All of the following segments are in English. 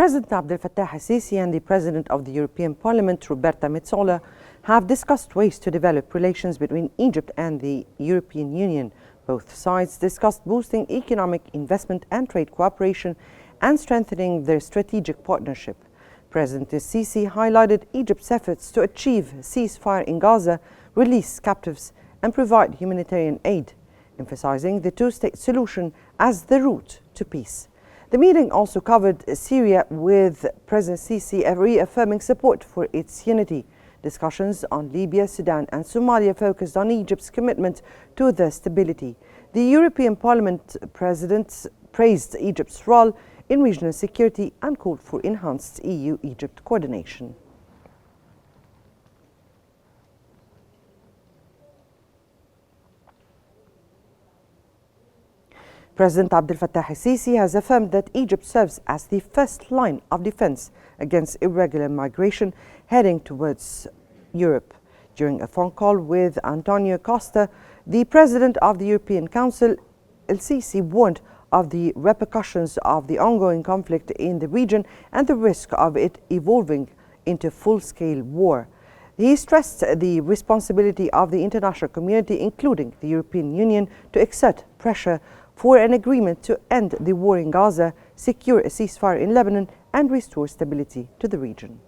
President Abdel Fattah al-Sisi and the President of the European Parliament, Roberta Metsola, have discussed ways to develop relations between Egypt and the European Union. Both sides discussed boosting economic investment and trade cooperation and strengthening their strategic partnership. President al-Sisi highlighted Egypt's efforts to achieve a ceasefire in Gaza, release captives, and provide humanitarian aid, emphasizing the two-state solution as the route to peace. The meeting also covered Syria, with President Sisi reaffirming support for its unity. Discussions on Libya, Sudan and Somalia focused on Egypt's commitment to their stability. The European Parliament President praised Egypt's role in regional security and called for enhanced EU-Egypt coordination. President Abdel Fattah al-Sisi has affirmed that Egypt serves as the first line of defense against irregular migration heading towards Europe. During a phone call with Antonio Costa, the President of the European Council, El-Sisi warned of the repercussions of the ongoing conflict in the region and the risk of it evolving into full-scale war. He stressed the responsibility of the international community, including the European Union, to exert pressure for an agreement to end the war in Gaza, secure a ceasefire in Lebanon, and restore stability to the region.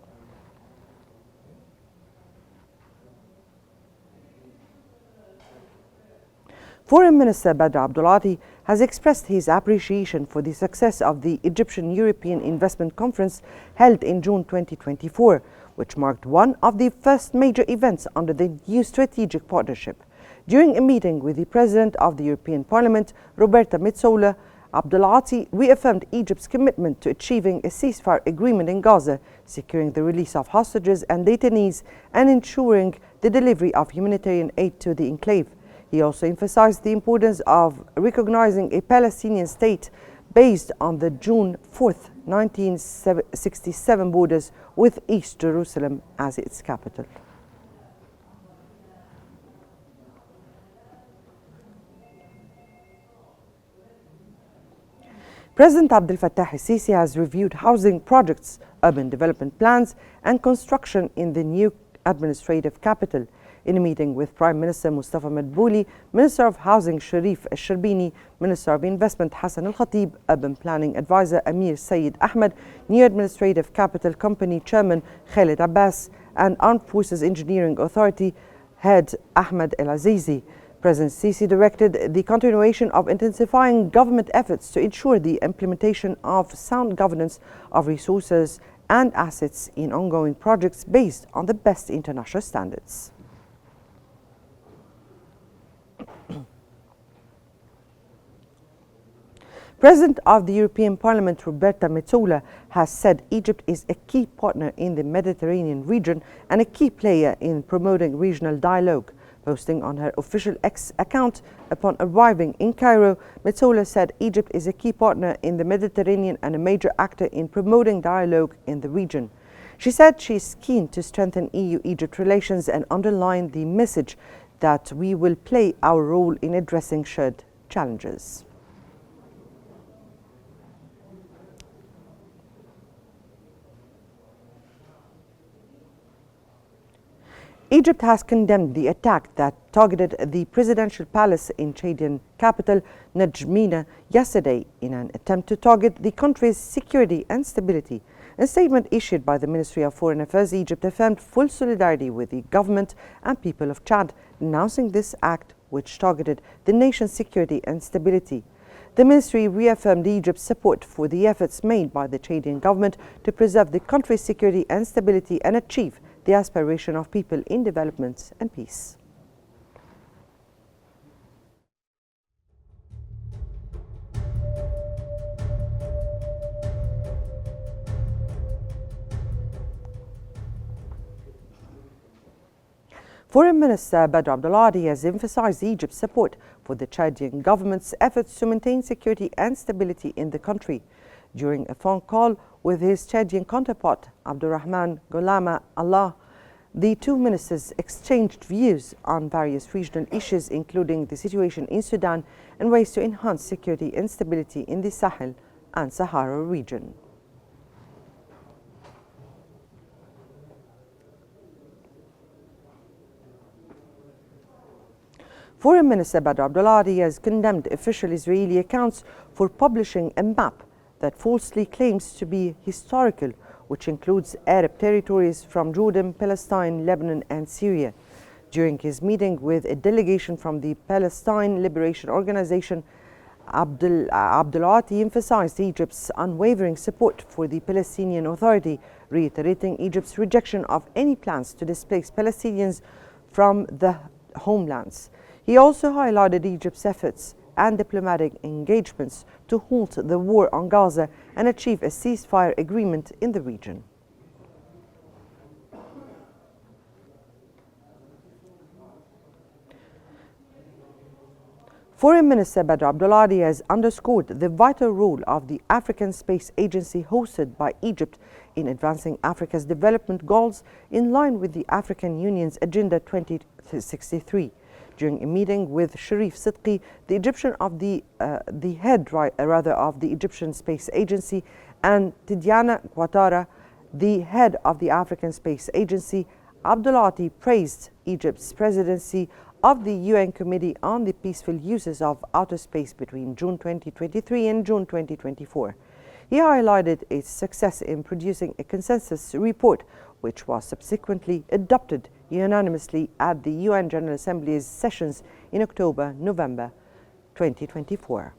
Foreign Minister Badr Abdulati has expressed his appreciation for the success of the Egyptian-European Investment Conference held in June 2024, which marked one of the first major events under the new strategic partnership. During a meeting with the President of the European Parliament, Roberta Metsola, Abdulati reaffirmed Egypt's commitment to achieving a ceasefire agreement in Gaza, securing the release of hostages and detainees, and ensuring the delivery of humanitarian aid to the enclave. He also emphasized the importance of recognizing a Palestinian state based on the June 4, 1967 borders with East Jerusalem as its capital. President Abdel Fattah al-Sisi has reviewed housing projects, urban development plans, and construction in the new administrative capital. In a meeting with Prime Minister Mustafa Madbouli, Minister of Housing Sharif al-Sharbini, Minister of Investment Hassan al-Khatib, Urban Planning Advisor Amir Sayyid Ahmed, New Administrative Capital Company Chairman Khalid Abbas, and Armed Forces Engineering Authority Head Ahmed El-Azizi. President Sisi directed the continuation of intensifying government efforts to ensure the implementation of sound governance of resources and assets in ongoing projects based on the best international standards. President of the European Parliament, Roberta Metsola, has said Egypt is a key partner in the Mediterranean region and a key player in promoting regional dialogue. Posting on her official X account upon arriving in Cairo, Metsola said Egypt is a key partner in the Mediterranean and a major actor in promoting dialogue in the region. She said she is keen to strengthen EU-Egypt relations and underlined the message that we will play our role in addressing shared challenges. Egypt has condemned the attack that targeted the presidential palace in Chadian capital, N'Djamena, yesterday in an attempt to target the country's security and stability. In a statement issued by the Ministry of Foreign Affairs, Egypt affirmed full solidarity with the government and people of Chad, denouncing this act which targeted the nation's security and stability. The ministry reaffirmed Egypt's support for the efforts made by the Chadian government to preserve the country's security and stability and achieve the aspiration of people in development and peace. Foreign Minister Badr Abdulati has emphasized Egypt's support for the Chadian government's efforts to maintain security and stability in the country. During a phone call with his Chadian counterpart, Abdurrahman Golama Allah, the two ministers exchanged views on various regional issues, including the situation in Sudan and ways to enhance security and stability in the Sahel and Sahara region. Foreign Minister Badr Abdulati has condemned official Israeli accounts for publishing a map that falsely claims to be historical, which includes Arab territories from Jordan, Palestine, Lebanon and Syria. During his meeting with a delegation from the Palestine Liberation Organization, Abdulati emphasized Egypt's unwavering support for the Palestinian Authority, reiterating Egypt's rejection of any plans to displace Palestinians from the homelands. He also highlighted Egypt's efforts and diplomatic engagements to halt the war on Gaza and achieve a ceasefire agreement in the region. Foreign Minister Badr Abdulati has underscored the vital role of the African Space Agency hosted by Egypt in advancing Africa's development goals in line with the African Union's Agenda 2063. During a meeting with Sharif Sidqi, the Egyptian of the head of the Egyptian Space Agency, and Tidiana Ouattara, the head of the African Space Agency, Abdulati praised Egypt's presidency of the UN Committee on the Peaceful Uses of Outer Space between June 2023 and June 2024. He highlighted its success in producing a consensus report, which was subsequently adopted unanimously at the UN General Assembly's sessions in October-November 2024.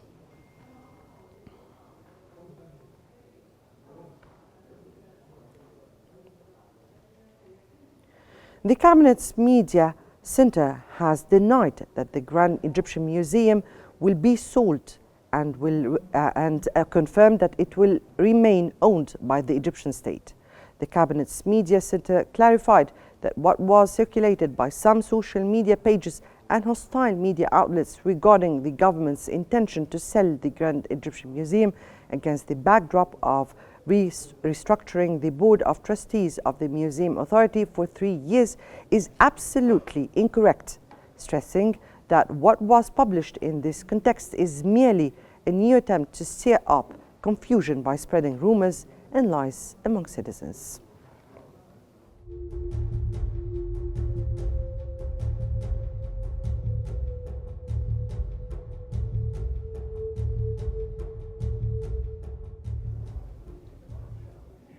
The Cabinet's Media Center has denied that the Grand Egyptian Museum will be sold and confirmed that it will remain owned by the Egyptian state. The Cabinet's Media Center clarified that what was circulated by some social media pages and hostile media outlets regarding the government's intention to sell the Grand Egyptian Museum against the backdrop of restructuring the Board of Trustees of the Museum Authority for 3 years is absolutely incorrect, stressing that what was published in this context is merely a new attempt to stir up confusion by spreading rumors and lies among citizens.